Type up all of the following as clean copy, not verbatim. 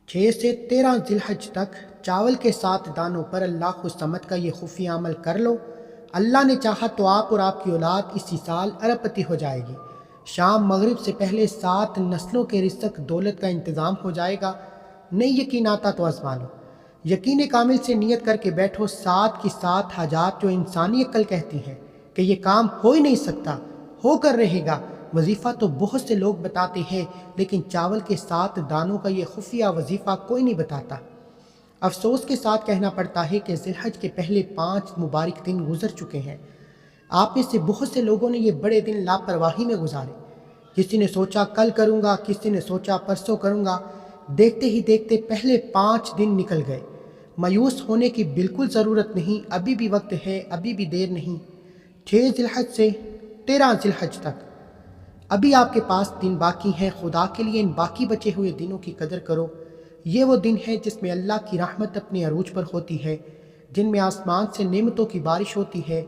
6 سے 13 ذیلحج تک چاول کے 7 دانوں پر اللہ الصمد کا یہ خفیہ عمل کر لو۔ اللہ نے چاہا تو آپ اور آپ کی اولاد اسی سال ارب پتی ہو جائے گی۔ شام مغرب سے پہلے 7 نسلوں کے رزق دولت کا انتظام ہو جائے گا۔ نہیں یقین آتا تو آزما لو۔ یقین کامل سے نیت کر کے بیٹھو، 7 کی 7 حاجات جو انسانی عقل کہتی ہیں کہ یہ کام ہو ہی نہیں سکتا، ہو کر رہے گا۔ وظیفہ تو بہت سے لوگ بتاتے ہیں، لیکن چاول کے 7 دانوں کا یہ خفیہ وظیفہ کوئی نہیں بتاتا۔ افسوس کے ساتھ کہنا پڑتا ہے کہ ذیلحج کے پہلے 5 مبارک دن گزر چکے ہیں۔ آپ میں سے بہت سے لوگوں نے یہ بڑے دن لاپرواہی میں گزارے۔ کسی نے سوچا کل کروں گا، کسی نے سوچا پرسوں کروں گا۔ دیکھتے ہی دیکھتے پہلے 5 دن نکل گئے۔ مایوس ہونے کی بالکل ضرورت نہیں، ابھی بھی وقت ہے، ابھی بھی دیر نہیں۔ 6 ذیلحج سے 13 ذیلحج تک ابھی آپ کے پاس دن باقی ہیں۔ خدا کے لیے ان باقی بچے ہوئے دنوں کی قدر کرو۔ یہ وہ دن ہے جس میں اللہ کی رحمت اپنے عروج پر ہوتی ہے، جن میں آسمان سے نعمتوں کی بارش ہوتی ہے۔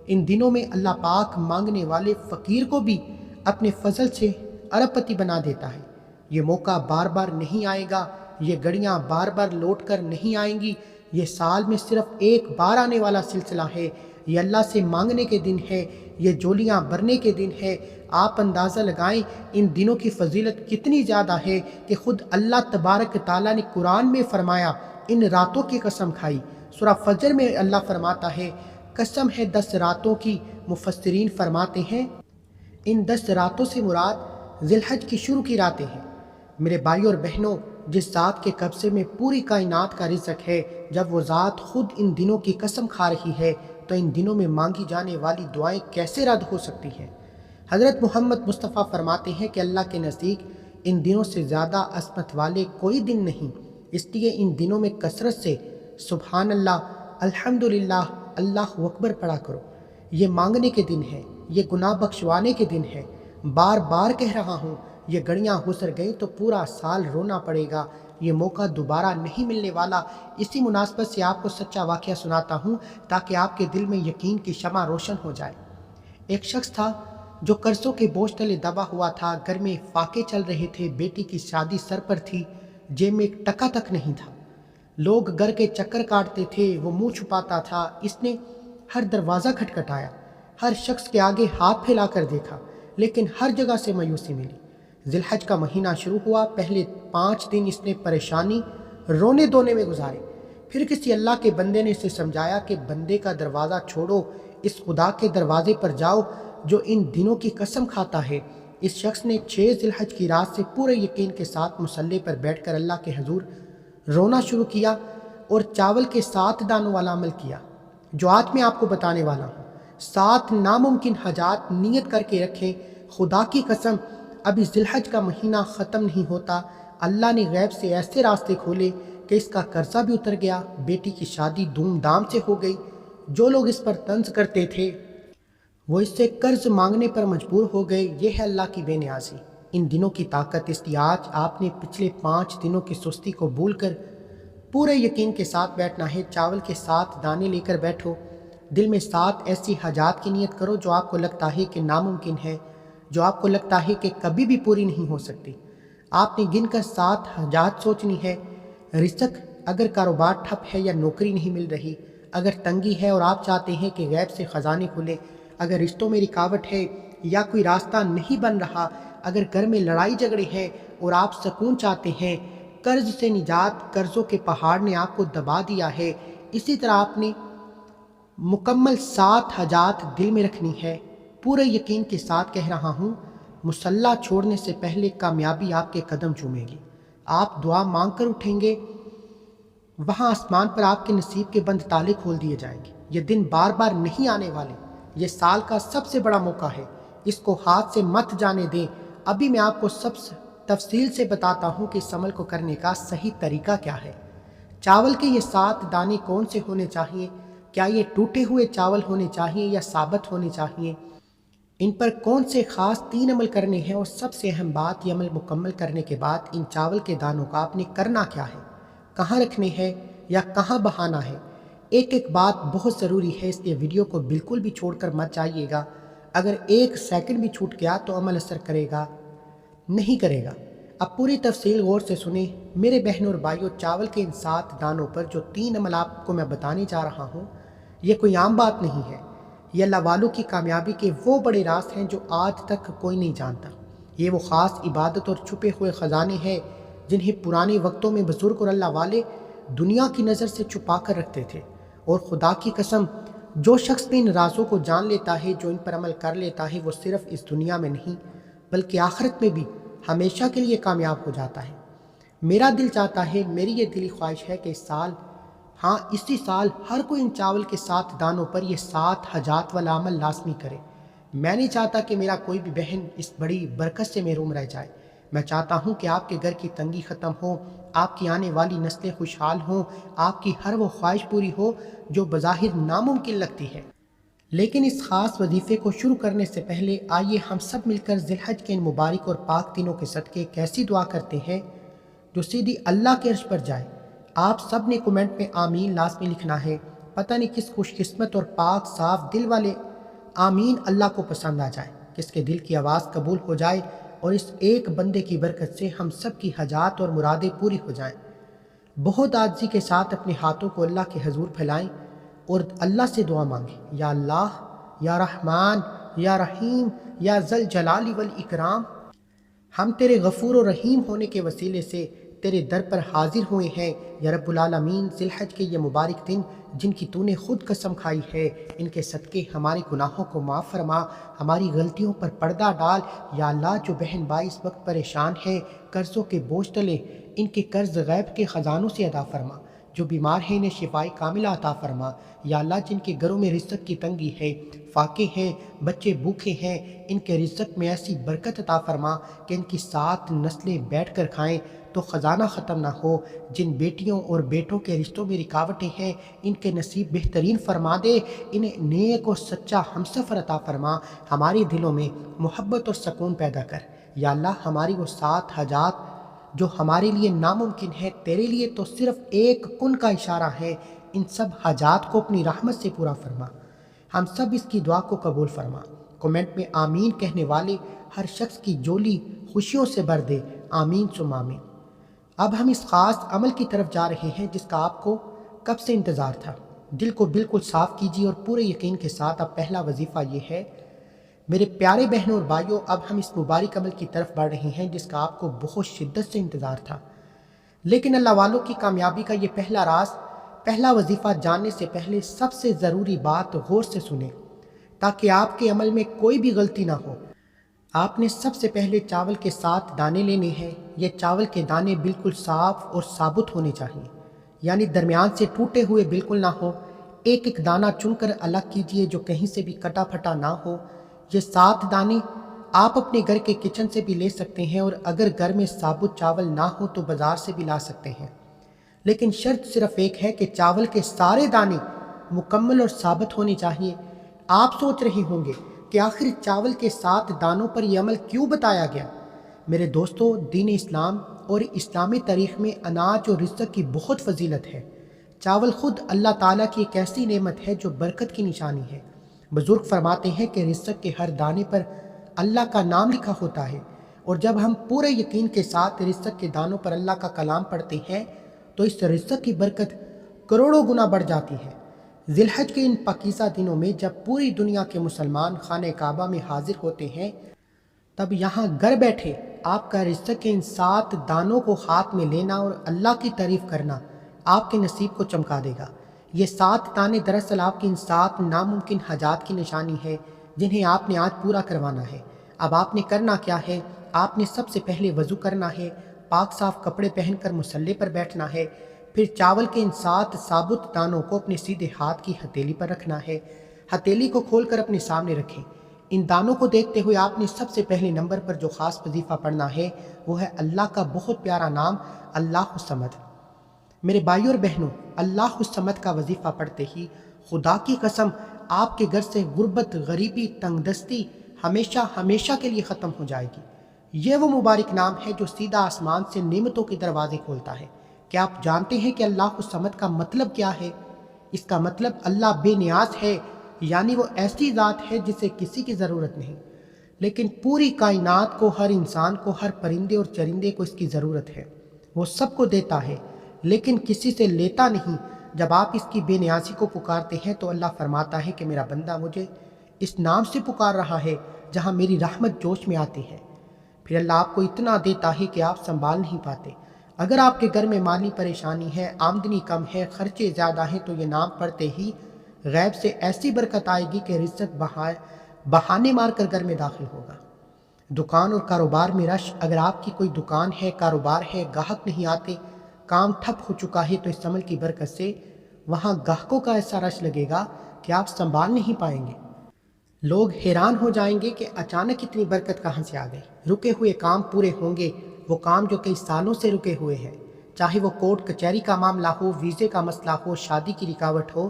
ان دنوں میں اللہ پاک مانگنے والے فقیر کو بھی اپنے فضل سے ارب پتی بنا دیتا ہے۔ یہ موقع بار بار نہیں آئے گا، یہ گھڑیاں بار بار لوٹ کر نہیں آئیں گی۔ یہ سال میں صرف ایک بار آنے والا سلسلہ ہے۔ یہ اللہ سے مانگنے کے دن ہے، یہ جولیاں بھرنے کے دن ہے۔ آپ اندازہ لگائیں ان دنوں کی فضیلت کتنی زیادہ ہے کہ خود اللہ تبارک تعالیٰ نے قرآن میں فرمایا، ان راتوں کی قسم کھائی۔ سورہ فجر میں اللہ فرماتا ہے، قسم ہے 10 راتوں کی۔ مفسرین فرماتے ہیں ان 10 راتوں سے مراد ذیلحج کی شروع کی راتیں ہیں۔ میرے بھائیوں اور بہنوں، جس ذات کے قبضے میں پوری کائنات کا رزق ہے، جب وہ ذات خود ان دنوں کی قسم کھا رہی ہے تو ان دنوں میں مانگی جانے والی دعائیں کیسے رد ہو سکتی ہیں؟ حضرت محمد مصطفیٰ فرماتے ہیں کہ اللہ کے نزدیک ان دنوں سے زیادہ عظمت والے کوئی دن نہیں، اس لیے ان دنوں میں کثرت سے سبحان اللہ، الحمدللہ، اللہ اکبر پڑھا کرو۔ یہ مانگنے کے دن ہے، یہ گناہ بخشوانے کے دن ہے۔ بار بار کہہ رہا ہوں، یہ گھڑیاں گزر گئیں تو پورا سال رونا پڑے گا، یہ موقع دوبارہ نہیں ملنے والا۔ اسی مناسبت سے آپ کو سچا واقعہ سناتا ہوں تاکہ آپ کے دل میں یقین کی شمع روشن ہو جائے۔ ایک شخص تھا جو قرضوں کے بوجھ تلے دبا ہوا تھا، گھر میں فاقے چل رہے تھے، بیٹی کی شادی سر پر تھی، جیب میں 1 ٹکا تک نہیں تھا۔ لوگ گھر کے چکر کاٹتے تھے، وہ منہ چھپاتا تھا۔ اس نے ہر دروازہ کھٹکھٹایا، ہر شخص کے آگے ہاتھ پھیلا کر دیکھا، لیکن ہر جگہ سے مایوسی ملی۔ ذیلحج کا مہینہ شروع ہوا، پہلے 5 دن اس نے پریشانی، رونے دھونے میں گزارے۔ پھر کسی اللہ کے بندے نے اسے سمجھایا کہ بندے کا دروازہ چھوڑو، اس خدا کے دروازے پر جاؤ جو ان دنوں کی قسم کھاتا ہے۔ اس شخص نے 6 ذیلحج کی رات سے پورے یقین کے ساتھ مصلی پر بیٹھ کر اللہ کے حضور رونا شروع کیا اور چاول کے 7 دانوں والا عمل کیا جو آج میں آپ کو بتانے والا ہوں۔ 7 ناممکن حاجات نیت کر کے رکھیں۔ خدا کی قسم، ابھی ذیلحج کا مہینہ ختم نہیں ہوتا، اللہ نے غیب سے ایسے راستے کھولے کہ اس کا قرضہ بھی اتر گیا، بیٹی کی شادی دھوم دھام سے ہو گئی۔ جو لوگ اس پر طنز کرتے تھے وہ اس سے قرض مانگنے پر مجبور ہو گئے۔ یہ ہے اللہ کی بے نیازی، ان دنوں کی طاقت۔ اس لیے آج آپ نے پچھلے 5 دنوں کی سستی کو بھول کر پورے یقین کے ساتھ بیٹھنا ہے۔ چاول کے 7 دانے لے کر بیٹھو، دل میں 7 ایسی حاجات کی نیت کرو جو آپ کو لگتا ہے کہ ناممکن ہے، جو آپ کو لگتا ہے کہ کبھی بھی پوری نہیں ہو سکتی۔ آپ نے گن کر 7 حاجات سوچنی ہے۔ رزق، اگر کاروبار ٹھپ ہے یا نوکری نہیں مل رہی، اگر تنگی ہے اور آپ چاہتے ہیں کہ غیب سے خزانے کھلے، اگر رشتوں میں رکاوٹ ہے یا کوئی راستہ نہیں بن رہا، اگر گھر میں لڑائی جھگڑے ہیں اور آپ سکون چاہتے ہیں، قرض سے نجات، قرضوں کے پہاڑ نے آپ کو دبا دیا ہے، اسی طرح آپ نے مکمل 7 حاجات دل میں رکھنی ہے۔ پورے یقین کے ساتھ کہہ رہا ہوں، مصلی چھوڑنے سے پہلے کامیابی آپ کے قدم چومے گی۔ آپ دعا مانگ کر اٹھیں گے، وہاں آسمان پر آپ کے نصیب کے بند تالے کھول دیے جائیں گے۔ یہ دن بار بار نہیں آنے والے، یہ سال کا سب سے بڑا موقع ہے، اس کو ہاتھ سے مت جانے دیں۔ ابھی میں آپ کو سب تفصیل سے بتاتا ہوں کہ اس عمل کو کرنے کا صحیح طریقہ کیا ہے۔ چاول کے یہ 7 دانے کون سے ہونے چاہیے؟ کیا یہ ٹوٹے ہوئے چاول ہونے چاہیے یا ثابت ہونے چاہیے؟ ان پر کون سے خاص 3 عمل کرنے ہیں؟ اور سب سے اہم بات، یہ عمل مکمل کرنے کے بعد ان چاول کے دانوں کا آپ نے کرنا کیا ہے، کہاں رکھنے ہیں یا کہاں بہانا ہے؟ ایک ایک بات بہت ضروری ہے، اس لیے ویڈیو کو بالکل بھی چھوڑ کر مت جائیے گا۔ اگر 1 سیکنڈ بھی چھوٹ گیا تو عمل اثر کرے گا نہیں کرے گا۔ اب پوری تفصیل غور سے سنیں میرے بہنوں اور بھائیوں۔ چاول کے ان 7 دانوں پر جو 3 عمل آپ کو میں بتانے جا رہا ہوں، یہ کوئی عام بات نہیں ہے۔ یہ اللہ والوں کی کامیابی کے وہ بڑے راز ہیں جو آج تک کوئی نہیں جانتا۔ یہ وہ خاص عبادت اور چھپے ہوئے خزانے ہیں جنہیں پرانے وقتوں میں بزرگ اور اللہ والے دنیا کی نظر سے چھپا کر رکھتے تھے۔ اور خدا کی قسم، جو شخص بھی ان رازوں کو جان لیتا ہے، جو ان پر عمل کر لیتا ہے، وہ صرف اس دنیا میں نہیں بلکہ آخرت میں بھی ہمیشہ کے لیے کامیاب ہو جاتا ہے۔ میرا دل چاہتا ہے، میری یہ دلی خواہش ہے کہ اسی سال ہر کوئی ان چاول کے 7 دانوں پر یہ 7 حاجات والا عمل لازمی کرے۔ میں نہیں چاہتا کہ میرا کوئی بھی بہن اس بڑی برکت سے محروم رہ جائے۔ میں چاہتا ہوں کہ آپ کے گھر کی تنگی ختم ہو، آپ کی آنے والی نسلیں خوشحال ہوں، آپ کی ہر وہ خواہش پوری ہو جو بظاہر ناممکن لگتی ہے۔ لیکن اس خاص وظیفے کو شروع کرنے سے پہلے آئیے ہم سب مل کر ذی الحج کے ان مبارک اور پاک دنوں کے صدقے ایک ایسی دعا کرتے ہیں جو سیدھی اللہ کے عرش پر جائے۔ آپ سب نے کومنٹ میں آمین لازمی لکھنا ہے۔ پتہ نہیں کس خوش قسمت اور پاک صاف دل والے آمین اللہ کو پسند آ جائے، کس کے دل کی آواز قبول ہو جائے اور اس ایک بندے کی برکت سے ہم سب کی حاجات اور مرادیں پوری ہو جائیں۔ بہت عاجزی کے ساتھ اپنے ہاتھوں کو اللہ کے حضور پھیلائیں اور اللہ سے دعا مانگیں۔ یا اللہ، یا رحمان، یا رحیم، یا ذل جلال والاکرام، ہم تیرے غفور و رحیم ہونے کے وسیلے سے تیرے در پر حاضر ہوئے ہیں۔ یا رب العالمین، ذی الحج کے یہ مبارک دن جن کی تو نے خود قسم کھائی ہے، ان کے صدقے ہمارے گناہوں کو معاف فرما، ہماری غلطیوں پر پردہ ڈال۔ یا اللہ، جو بہن بھائی اس وقت پریشان ہیں، قرضوں کے بوجھ تلے، ان کے قرض غیب کے خزانوں سے ادا فرما۔ جو بیمار ہیں انہیں شفائے کاملہ عطا فرما۔ یا اللہ، جن کے گھروں میں رزق کی تنگی ہے، فاقے ہیں، بچے بھوکے ہیں، ان کے رزق میں ایسی برکت عطا فرما کہ ان کی 7 نسلیں بیٹھ کر کھائیں تو خزانہ ختم نہ ہو۔ جن بیٹیوں اور بیٹوں کے رشتوں میں رکاوٹیں ہیں، ان کے نصیب بہترین فرما دے، انہیں نیک اور سچا ہمسفر عطا فرما، ہمارے دلوں میں محبت اور سکون پیدا کر۔ یا اللہ، ہماری وہ 7 حاجات جو ہمارے لیے ناممکن ہے، تیرے لیے تو صرف ایک کن کا اشارہ ہے، ان سب حاجات کو اپنی رحمت سے پورا فرما۔ ہم سب اس کی دعا کو قبول فرما۔ کومنٹ میں آمین کہنے والے ہر شخص کی جولی خوشیوں سے بھر دے۔ آمین ثم آمین۔ اب ہم اس خاص عمل کی طرف جا رہے ہیں جس کا آپ کو کب سے انتظار تھا۔ دل کو بالکل صاف کیجیے اور پورے یقین کے ساتھ اب پہلا وظیفہ یہ ہے۔ میرے پیارے بہنوں اور بھائیوں، اب ہم اس مبارک عمل کی طرف بڑھ رہے ہیں جس کا آپ کو بہت شدت سے انتظار تھا۔ لیکن اللہ والوں کی کامیابی کا یہ پہلا راز، پہلا وظیفہ جاننے سے پہلے سب سے ضروری بات غور سے سنیں تاکہ آپ کے عمل میں کوئی بھی غلطی نہ ہو۔ آپ نے سب سے پہلے چاول کے 7 دانے لینے ہیں۔ یہ چاول کے دانے بالکل صاف اور ثابت ہونے چاہیے، یعنی درمیان سے ٹوٹے ہوئے بالکل نہ ہو۔ ایک ایک دانہ چن کر الگ کیجیے جو کہیں سے بھی کٹا پھٹا نہ ہو۔ یہ 7 دانے آپ اپنے گھر کے کچن سے بھی لے سکتے ہیں، اور اگر گھر میں ثابت چاول نہ ہو تو بازار سے بھی لا سکتے ہیں۔ لیکن شرط صرف ایک ہے کہ چاول کے سارے دانے مکمل اور ثابت ہونے چاہیے۔ آپ سوچ رہے ہوں گے کہ آخر چاول کے 7 دانوں پر یہ عمل کیوں بتایا گیا؟ میرے دوستو، دین اسلام اور اسلامی تاریخ میں اناج اور رزق کی بہت فضیلت ہے۔ چاول خود اللہ تعالیٰ کی ایک ایسی نعمت ہے جو برکت کی نشانی ہے۔ بزرگ فرماتے ہیں کہ رزق کے ہر دانے پر اللہ کا نام لکھا ہوتا ہے، اور جب ہم پورے یقین کے ساتھ رزق کے دانوں پر اللہ کا کلام پڑھتے ہیں تو اس رزق کی برکت کروڑوں گنا بڑھ جاتی ہے۔ ذی الحج کے ان پاکیزہ دنوں میں جب پوری دنیا کے مسلمان خانہ کعبہ میں حاضر ہوتے ہیں، تب یہاں گھر بیٹھے آپ کا رزق کے ان 7 دانوں کو ہاتھ میں لینا اور اللہ کی تعریف کرنا آپ کے نصیب کو چمکا دے گا۔ یہ 7 دانے دراصل آپ کی ان 7 ناممکن حاجات کی نشانی ہے جنہیں آپ نے آج پورا کروانا ہے۔ اب آپ نے کرنا کیا ہے؟ آپ نے سب سے پہلے وضو کرنا ہے، پاک صاف کپڑے پہن کر مصلی پر بیٹھنا ہے، پھر چاول کے ان 7 ثابت دانوں کو اپنے سیدھے ہاتھ کی ہتھیلی پر رکھنا ہے۔ ہتھیلی کو کھول کر اپنے سامنے رکھیں۔ ان دانوں کو دیکھتے ہوئے آپ نے سب سے پہلے نمبر پر جو خاص وظیفہ پڑھنا ہے وہ ہے اللہ کا بہت پیارا نام، اللہ الصمد۔ میرے بھائیوں اور بہنوں، اللہ الصمد کا وظیفہ پڑھتے ہی خدا کی قسم آپ کے گھر سے غربت، غریبی، تنگ دستی ہمیشہ ہمیشہ کے لیے ختم ہو جائے گی۔ یہ وہ مبارک نام ہے جو سیدھا آسمان سے نعمتوں کے دروازے کھولتا ہے۔ کیا آپ جانتے ہیں کہ اللہ الصمد کا مطلب کیا ہے؟ اس کا مطلب اللہ بے نیاز ہے، یعنی وہ ایسی ذات ہے جسے کسی کی ضرورت نہیں۔ لیکن پوری کائنات کو، ہر انسان کو، ہر پرندے اور چرندے کو اس کی ضرورت ہے۔ وہ سب کو دیتا ہے لیکن کسی سے لیتا نہیں۔ جب آپ اس کی بے نیازی کو پکارتے ہیں تو اللہ فرماتا ہے کہ میرا بندہ مجھے اس نام سے پکار رہا ہے جہاں میری رحمت جوش میں آتی ہے۔ پھر اللہ آپ کو اتنا دیتا ہے کہ آپ سنبھال نہیں پاتے۔ اگر آپ کے گھر میں مالی پریشانی ہے، آمدنی کم ہے، خرچے زیادہ ہیں، تو یہ نام پڑھتے ہی غیب سے ایسی برکت آئے گی کہ رزق بہانے مار کر گھر میں داخل ہوگا۔ دکان اور کاروبار میں رش، اگر آپ کی کوئی دکان ہے، کاروبار ہے، گاہک نہیں آتے، کام ٹھپ ہو چکا ہے، تو اس عمل کی برکت سے وہاں گاہکوں کا ایسا رش لگے گا کہ آپ سنبھال نہیں پائیں گے۔ لوگ حیران ہو جائیں گے کہ اچانک اتنی برکت کہاں سے آ گئی۔ رکے ہوئے کام پورے ہوں گے، وہ کام جو کئی سالوں سے رکے ہوئے ہیں، چاہے وہ کورٹ کچہری کا معاملہ ہو، ویزے کا مسئلہ ہو، شادی کی رکاوٹ ہو،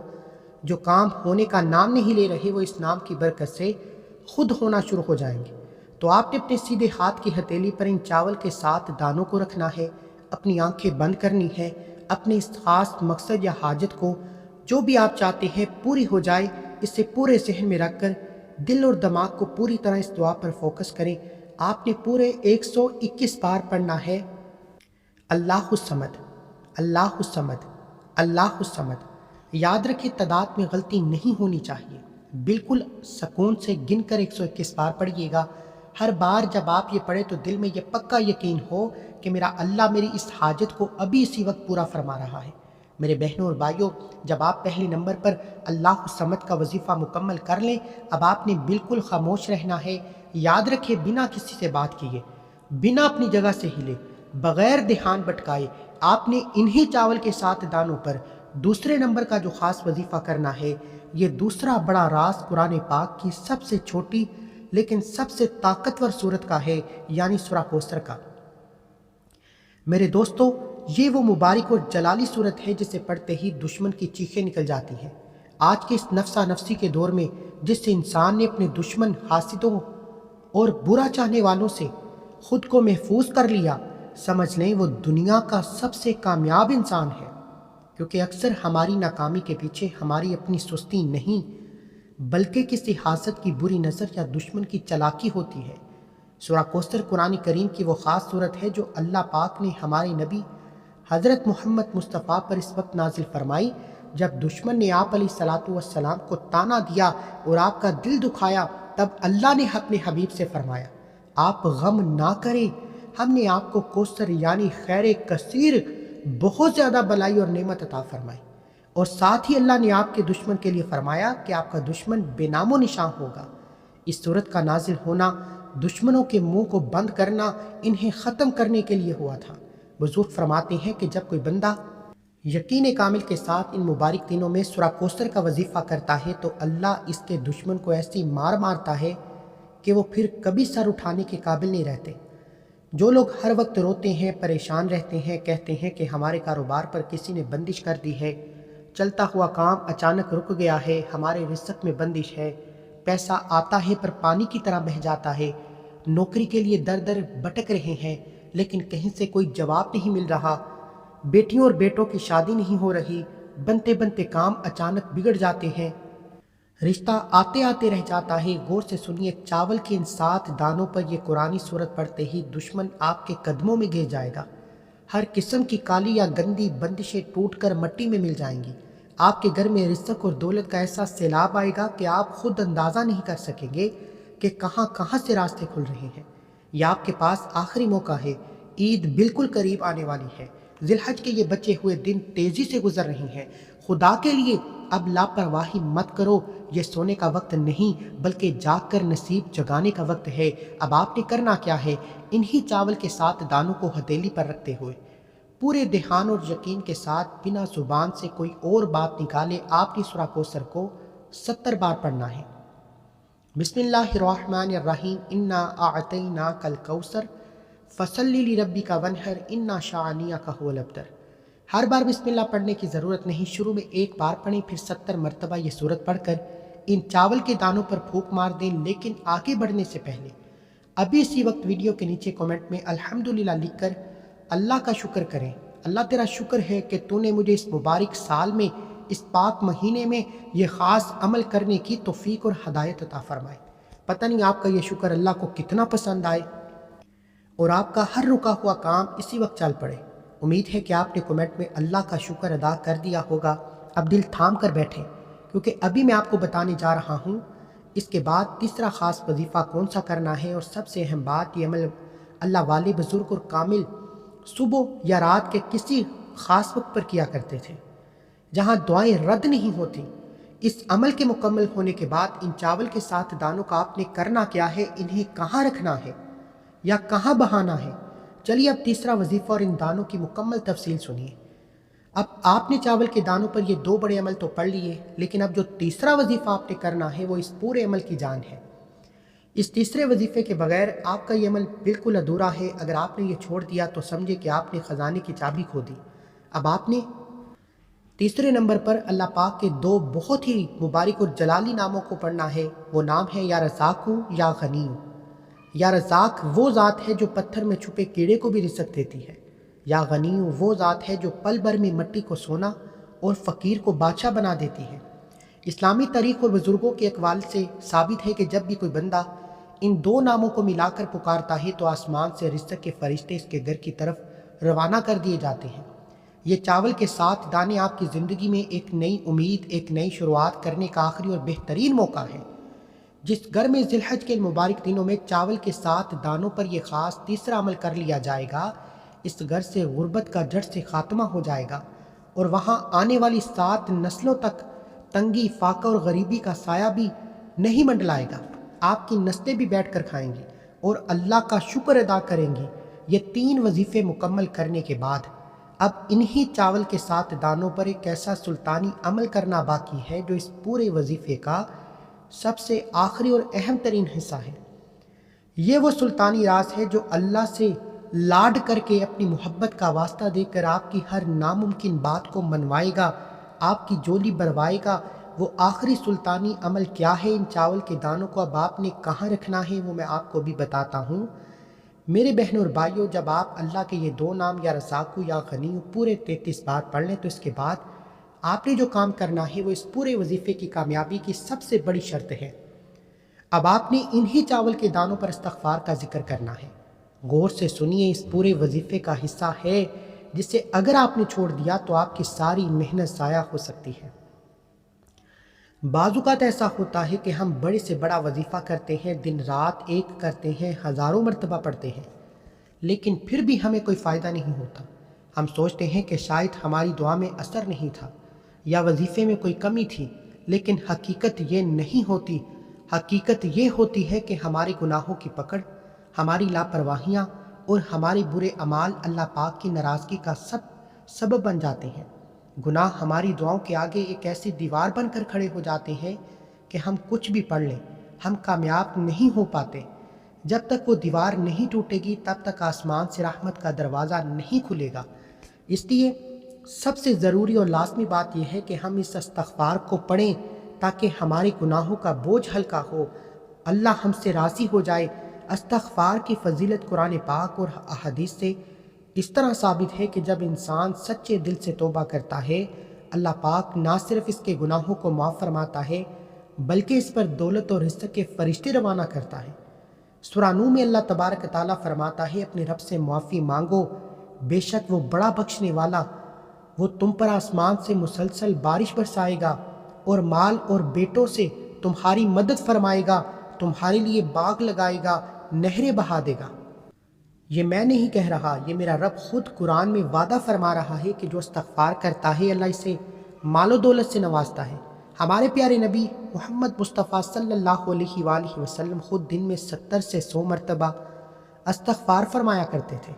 جو کام ہونے کا نام نہیں لے رہے وہ اس نام کی برکت سے خود ہونا شروع ہو جائیں گے۔ تو آپ نے اپنے سیدھے ہاتھ کی ہتھیلی پر ان چاول کے 7 دانوں کو رکھنا ہے، اپنی آنکھیں بند کرنی ہے، اپنے اس خاص مقصد یا حاجت کو جو بھی آپ چاہتے ہیں پوری ہو جائے، اسے پورے ذہن میں رکھ کر دل اور دماغ کو پوری طرح اس دعا پر فوکس کریں۔ آپ نے پورے 121 بار پڑھنا ہے، اللہ الصمد، اللہ الصمد، اللہ الصمد۔ یاد رکھیں تعداد میں غلطی نہیں ہونی چاہیے، بالکل سکون سے گن کر 121 بار پڑھیے گا۔ ہر بار جب آپ یہ پڑھیں تو دل میں یہ پکا یقین ہو کہ میرا اللہ میری اس حاجت کو ابھی اسی وقت پورا فرما رہا ہے۔ میرے بہنوں اور بھائیوں، جب آپ پہلے نمبر پر اللہ الصمد کا وظیفہ مکمل کر لیں، اب آپ نے بالکل خاموش رہنا ہے۔ یاد رکھیں بنا کسی سے بات کیے، بنا اپنی جگہ سے ہلے، بغیر دھیان بھٹکائے، آپ نے انہی چاول کے 7 دانوں پر دوسرے نمبر کا جو خاص وظیفہ کرنا ہے۔ یہ دوسرا بڑا راز قرآن پاک کی سب سے چھوٹی لیکن سب سے طاقتور سورت کا ہے، یعنی سورہ کوثر کا۔ میرے دوستو، یہ وہ مبارک اور جلالی سورت ہے جسے پڑھتے ہی دشمن کی چیخیں نکل جاتی ہیں۔ آج کے اس نفسا نفسی کے دور میں جس سے انسان نے اپنے دشمن، حاسدوں اور برا چاہنے والوں سے خود کو محفوظ کر لیا، سمجھ لیں وہ دنیا کا سب سے کامیاب انسان ہے، کیونکہ اکثر ہماری ناکامی کے پیچھے ہماری اپنی سستی نہیں بلکہ کسی حاسد کی بری نظر یا دشمن کی چالاکی ہوتی ہے۔ سورہ کوثر قرآن کریم کی وہ خاص سورت ہے جو اللہ پاک نے ہمارے نبی حضرت محمد مصطفیٰ پر اس وقت نازل فرمائی جب دشمن نے آپ علیہ الصلاۃ والسلام کو طعنہ دیا اور آپ کا دل دکھایا، تب اللہ نے اپنے حبیب سے فرمایا، آپ غم نہ کریں، ہم نے آپ کو کوثر یعنی خیر کثیر، بہت زیادہ بلائی اور نعمت عطا فرمائی۔ اور ساتھ ہی اللہ نے آپ کے دشمن کے لیے فرمایا کہ آپ کا دشمن بے نام و نشان ہوگا۔ اس صورت کا نازل ہونا دشمنوں کے منہ کو بند کرنا، انہیں ختم کرنے کے لیے ہوا تھا۔ بزرگ فرماتے ہیں کہ جب کوئی بندہ یقین کامل کے ساتھ ان مبارک دنوں میں سورہ کوثر کا وظیفہ کرتا ہے تو اللہ اس کے دشمن کو ایسی مار مارتا ہے کہ وہ پھر کبھی سر اٹھانے کے قابل نہیں رہتے۔ جو لوگ ہر وقت روتے ہیں، پریشان رہتے ہیں، کہتے ہیں کہ ہمارے کاروبار پر کسی نے بندش کر دی ہے، چلتا ہوا کام اچانک رک گیا ہے، ہمارے رزق میں بندش ہے، پیسہ آتا ہے پر پانی کی طرح بہہ جاتا ہے، نوکری کے لیے در در بھٹک رہے ہیں لیکن کہیں سے کوئی جواب نہیں مل رہا، بیٹیوں اور بیٹوں کی شادی نہیں ہو رہی، بنتے بنتے کام اچانک بگڑ جاتے ہیں، رشتہ آتے آتے رہ جاتا ہے، غور سے سنیے، چاول کے ان 7 دانوں پر یہ قرآنی سورت پڑھتے ہی دشمن آپ کے قدموں میں گر جائے گا۔ ہر قسم کی کالی یا گندی بندشیں ٹوٹ کر مٹی میں مل جائیں گی۔ آپ کے گھر میں رزق اور دولت کا ایسا سیلاب آئے گا کہ آپ خود اندازہ نہیں کر سکیں گے کہ کہاں کہاں سے راستے کھل رہے ہیں۔ یہ آپ کے پاس آخری موقع ہے، عید بالکل قریب آنے والی ہے، ذی الحج کے یہ بچے ہوئے دن تیزی سے گزر رہے ہیں۔ خدا کے لیے اب لاپرواہی مت کرو، یہ سونے کا وقت نہیں بلکہ جاگ کر نصیب جگانے کا وقت ہے۔ اب آپ نے کرنا کیا ہے؟ انہی چاول کے 7 دانوں کو ہتھیلی پر رکھتے ہوئے پورے دھیان اور یقین کے ساتھ بنا زبان سے کوئی اور بات نکالے آپ نے سورہ کوثر کو 70 بار پڑھنا ہے۔ بسم اللہ الرحمن الرحیم، انا اعطیناک الکوثر فصلی لربک وانحر انا شانئک ھو الابتر۔ ہر بار بسم اللہ پڑھنے کی ضرورت نہیں، شروع میں ایک بار پڑھیں، پھر 70 مرتبہ یہ سورت پڑھ کر ان چاول کے دانوں پر پھونک مار دیں۔ لیکن آگے بڑھنے سے پہلے ابھی اسی وقت ویڈیو کے نیچے کمنٹ میں الحمدللہ لکھ کر اللہ کا شکر کریں۔ اللہ تیرا شکر ہے کہ تو نے مجھے اس مبارک سال میں، اس پاک مہینے میں یہ خاص عمل کرنے کی توفیق اور ہدایت عطا فرمائے۔ پتہ نہیں آپ کا یہ شکر اللہ کو کتنا پسند آئے اور آپ کا ہر رکا ہوا کام اسی وقت چل پڑے۔ امید ہے کہ آپ نے کمنٹ میں اللہ کا شکر ادا کر دیا ہوگا۔ اب دل تھام کر بیٹھیں، کیونکہ ابھی میں آپ کو بتانے جا رہا ہوں اس کے بعد تیسرا خاص وظیفہ کون سا کرنا ہے، اور سب سے اہم بات، یہ عمل اللہ والے بزرگ اور کامل صبح یا رات کے کسی خاص وقت پر کیا کرتے تھے جہاں دعائیں رد نہیں ہوتی۔ اس عمل کے مکمل ہونے کے بعد ان چاول کے 7 دانوں کا آپ نے کرنا کیا ہے، انہیں کہاں رکھنا ہے یا کہاں بہانا ہے۔ چلیے اب تیسرا وظیفہ اور ان دانوں کی مکمل تفصیل سنیے۔ اب آپ نے چاول کے دانوں پر یہ 2 بڑے عمل تو پڑھ لیے، لیکن اب جو تیسرا وظیفہ آپ نے کرنا ہے وہ اس پورے عمل کی جان ہے۔ اس تیسرے وظیفے کے بغیر آپ کا یہ عمل بالکل ادھورا ہے۔ اگر آپ نے یہ چھوڑ دیا تو سمجھے کہ آپ نے خزانے کی چابی کھو دی۔ اب آپ نے تیسرے نمبر پر اللہ پاک کے 2 بہت ہی مبارک اور جلالی ناموں کو پڑھنا ہے۔ وہ نام ہے یا رزاق یا غنی۔ یا رزاق وہ ذات ہے جو پتھر میں چھپے کیڑے کو بھی رزق دیتی ہے۔ یا غنی وہ ذات ہے جو پل بھر میں مٹی کو سونا اور فقیر کو بادشاہ بنا دیتی ہے۔ اسلامی تاریخ اور بزرگوں کے اقوال سے ثابت ہے کہ جب بھی کوئی بندہ ان 2 ناموں کو ملا کر پکارتا ہے تو آسمان سے رزق کے فرشتے اس کے گھر کی طرف روانہ کر دیے جاتے ہیں۔ یہ چاول کے 7 دانے آپ کی زندگی میں ایک نئی امید، ایک نئی شروعات کرنے کا آخری اور بہترین موقع ہے۔ جس گھر میں ذی الحج کے مبارک دنوں میں چاول کے 7 دانوں پر یہ خاص تیسرا عمل کر لیا جائے گا، اس گھر سے غربت کا جڑ سے خاتمہ ہو جائے گا اور وہاں آنے والی 7 نسلوں تک تنگی، فاقہ اور غریبی کا سایہ بھی نہیں منڈلائے گا۔ آپ کی نسلیں بھی بیٹھ کر کھائیں گی اور اللہ کا شکر ادا کریں گی۔ یہ 3 وظیفے مکمل کرنے کے بعد اب انہی چاول کے 7 دانوں پر ایک ایسا سلطانی عمل کرنا باقی ہے جو اس پورے وظیفے کا سب سے آخری اور اہم ترین حصہ ہے۔ یہ وہ سلطانی راز ہے جو اللہ سے لاڈ کر کے اپنی محبت کا واسطہ دے کر آپ کی ہر ناممکن بات کو منوائے گا، آپ کی جولی بھروائے گا۔ وہ آخری سلطانی عمل کیا ہے؟ ان چاول کے دانوں کو اب آپ نے کہاں رکھنا ہے وہ میں آپ کو بھی بتاتا ہوں۔ میرے بہنوں اور بھائیوں، جب آپ اللہ کے یہ 2 نام یا رزاق یا غنی پورے 33 بار پڑھ لیں تو اس کے بعد آپ نے جو کام کرنا ہے وہ اس پورے وظیفے کی کامیابی کی سب سے بڑی شرط ہے۔ اب آپ نے انہی چاول کے دانوں پر استغفار کا ذکر کرنا ہے۔ غور سے سنیے، اس پورے وظیفے کا حصہ ہے جسے اگر آپ نے چھوڑ دیا تو آپ کی ساری محنت ضائع ہو سکتی ہے۔ بعض اوقات ایسا ہوتا ہے کہ ہم بڑے سے بڑا وظیفہ کرتے ہیں، دن رات ایک کرتے ہیں، ہزاروں مرتبہ پڑھتے ہیں، لیکن پھر بھی ہمیں کوئی فائدہ نہیں ہوتا۔ ہم سوچتے ہیں کہ شاید ہماری دعا میں اثر نہیں تھا یا وظیفے میں کوئی کمی تھی، لیکن حقیقت یہ نہیں ہوتی۔ حقیقت یہ ہوتی ہے کہ ہمارے گناہوں کی پکڑ، ہماری لاپرواہیاں اور ہمارے برے اعمال اللہ پاک کی ناراضگی کا سبب بن جاتے ہیں۔ گناہ ہماری دعاؤں کے آگے ایک ایسی دیوار بن کر کھڑے ہو جاتے ہیں کہ ہم کچھ بھی پڑھ لیں، ہم کامیاب نہیں ہو پاتے۔ جب تک وہ دیوار نہیں ٹوٹے گی تب تک آسمان سے رحمت کا دروازہ نہیں کھلے گا۔ اس لیے سب سے ضروری اور لازمی بات یہ ہے کہ ہم اس استغفار کو پڑھیں تاکہ ہمارے گناہوں کا بوجھ ہلکا ہو، اللہ ہم سے راضی ہو جائے۔ استغفار کی فضیلت قرآن پاک اور احادیث سے اس طرح ثابت ہے کہ جب انسان سچے دل سے توبہ کرتا ہے، اللہ پاک نہ صرف اس کے گناہوں کو معاف فرماتا ہے بلکہ اس پر دولت اور رزق کے فرشتے روانہ کرتا ہے۔ سورہ نوح میں اللہ تبارک تعالیٰ فرماتا ہے، اپنے رب سے معافی مانگو، بے شک وہ بڑا بخشنے والا، وہ تم پر آسمان سے مسلسل بارش برسائے گا اور مال اور بیٹوں سے تمہاری مدد فرمائے گا، تمہارے لیے باغ لگائے گا، نہریں بہا دے گا۔ یہ میں نہیں کہہ رہا، یہ میرا رب خود قرآن میں وعدہ فرما رہا ہے کہ جو استغفار کرتا ہے اللہ اسے مال و دولت سے نوازتا ہے۔ ہمارے پیارے نبی محمد مصطفیٰ صلی اللہ علیہ وآلہ وسلم خود دن میں 70 سے 100 مرتبہ استغفار فرمایا کرتے تھے۔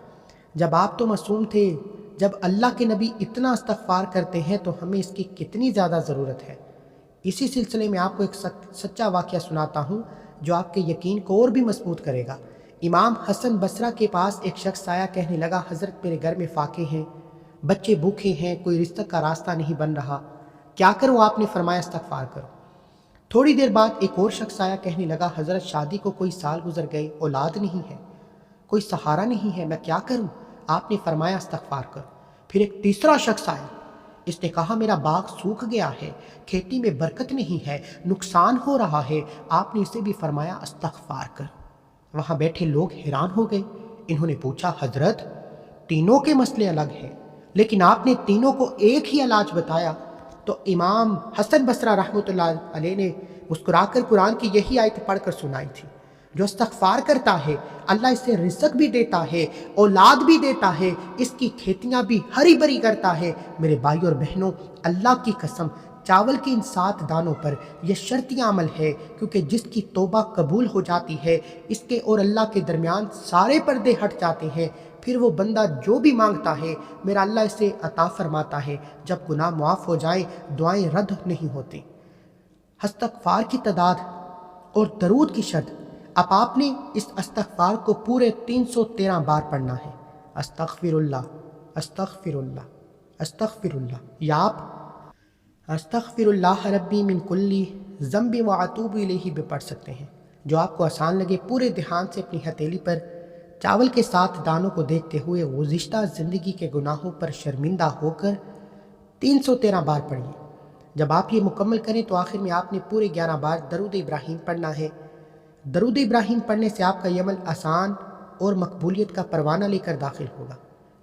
جب آپ تو معصوم تھے، جب اللہ کے نبی اتنا استغفار کرتے ہیں تو ہمیں اس کی کتنی زیادہ ضرورت ہے۔ اسی سلسلے میں آپ کو ایک سچا واقعہ سناتا ہوں جو آپ کے یقین کو اور بھی مضبوط کرے گا۔ امام حسن بصرہ کے پاس ایک شخص آیا، کہنے لگا، حضرت میرے گھر میں فاقے ہیں، بچے بھوکے ہیں، کوئی رزق کا راستہ نہیں بن رہا، کیا کروں؟ آپ نے فرمایا استغفار کرو۔ تھوڑی دیر بعد ایک اور شخص آیا، کہنے لگا، حضرت شادی کو کوئی سال گزر گئے، اولاد نہیں ہے، کوئی سہارا نہیں ہے، میں کیا کروں؟ آپ نے فرمایا استغفار کرو۔ پھر ایک تیسرا شخص آیا، اس نے کہا میرا باغ سوکھ گیا ہے، کھیتی میں برکت نہیں ہے، نقصان ہو رہا ہے۔ آپ نے اسے بھی فرمایا استغفار کر۔ وہاں بیٹھے لوگ حیران ہو گئے۔ انہوں نے پوچھا حضرت تینوں کے مسئلے الگ ہیں لیکن آپ نے تینوں کو ایک ہی علاج بتایا۔ تو امام حسن بصری رحمۃ اللہ علیہ نے مسکرا کر قرآن کی یہی آیت پڑھ کر سنائی تھی، جو استغفار کرتا ہے اللہ اسے رزق بھی دیتا ہے، اولاد بھی دیتا ہے، اس کی کھیتیاں بھی ہری بھری کرتا ہے۔ میرے بھائی اور بہنوں، اللہ کی قسم چاول کے ان 7 دانوں پر یہ شرطی عمل ہے، کیونکہ جس کی توبہ قبول ہو جاتی ہے اس کے اور اللہ کے درمیان سارے پردے ہٹ جاتے ہیں، پھر وہ بندہ جو بھی مانگتا ہے میرا اللہ اسے عطا فرماتا ہے۔ جب گناہ معاف ہو جائیں دعائیں رد نہیں ہوتی۔ استغفار کی تعداد اور درود کی شرط، اب آپ نے اس استغفار کو پورے 313 بار پڑھنا ہے۔ استغفر اللہ، استغفر اللہ، استغفر اللہ، یا آپ استغفر اللہ ربی من کلی ذنب واتوب الیہ بھی پڑھ سکتے ہیں۔ جو آپ کو آسان لگے پورے دھیان سے اپنی ہتھیلی پر چاول کے 7 دانوں کو دیکھتے ہوئے گزشتہ زندگی کے گناہوں پر شرمندہ ہو کر 313 بار پڑھیے۔ جب آپ یہ مکمل کریں تو آخر میں آپ نے پورے 11 بار درود ابراہیم پڑھنا ہے۔ درود ابراہیم پڑھنے سے آپ کا یہ عمل آسان اور مقبولیت کا پروانہ لے کر داخل ہوگا۔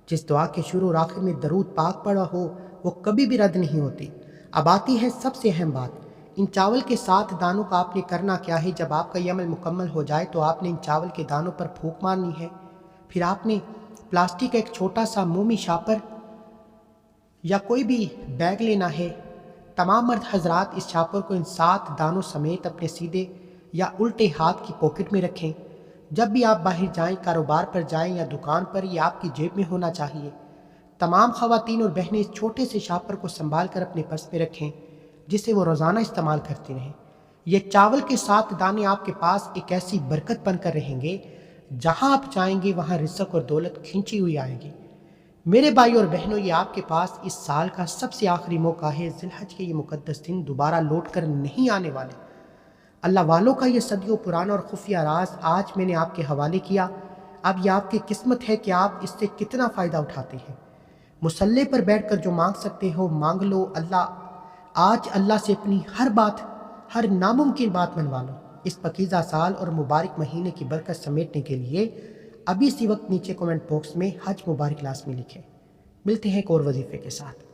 جس دعا کے شروع اور آخر میں درود پاک پڑھا ہو وہ کبھی بھی رد نہیں ہوتی۔ اب آتی ہے سب سے اہم بات، ان چاول کے 7 دانوں کا آپ نے کرنا کیا ہے۔ جب آپ کا یہ عمل مکمل ہو جائے تو آپ نے ان چاول کے دانوں پر پھونک مارنی ہے۔ پھر آپ نے پلاسٹک کا ایک چھوٹا سا مومی شاپر یا کوئی بھی بیگ لینا ہے۔ تمام مرد حضرات اس شاپر کو ان 7 دانوں سمیت اپنے سیدھے یا الٹے ہاتھ کی پاکٹ میں رکھیں۔ جب بھی آپ باہر جائیں، کاروبار پر جائیں یا دکان پر، یہ آپ کی جیب میں ہونا چاہیے۔ تمام خواتین اور بہنیں اس چھوٹے سے شاپر کو سنبھال کر اپنے پرس میں رکھیں جسے وہ روزانہ استعمال کرتی رہیں۔ یہ چاول کے 7 دانے آپ کے پاس ایک ایسی برکت بن کر رہیں گے، جہاں آپ جائیں گے وہاں رزق اور دولت کھینچی ہوئی آئے گی۔ میرے بھائی اور بہنوں، یہ آپ کے پاس اس سال کا سب سے آخری موقع ہے۔ ذی الحج کے یہ مقدس دن دوبارہ لوٹ کر نہیں آنے والے۔ اللہ والوں کا یہ صدیوں پرانا اور خفیہ راز آج میں نے آپ کے حوالے کیا۔ اب یہ آپ کی قسمت ہے کہ آپ اس سے کتنا فائدہ اٹھاتے ہیں۔ مصلی پر بیٹھ کر جو مانگ سکتے ہو مانگ لو۔ آج اللہ سے اپنی ہر بات، ہر ناممکن بات منوا لو۔ اس پاکیزہ سال اور مبارک مہینے کی برکت سمیٹنے کے لیے ابھی اسی وقت نیچے کومنٹ باکس میں حج مبارک لازمی لکھیں۔ ملتے ہیں ایک اور وظیفے کے ساتھ۔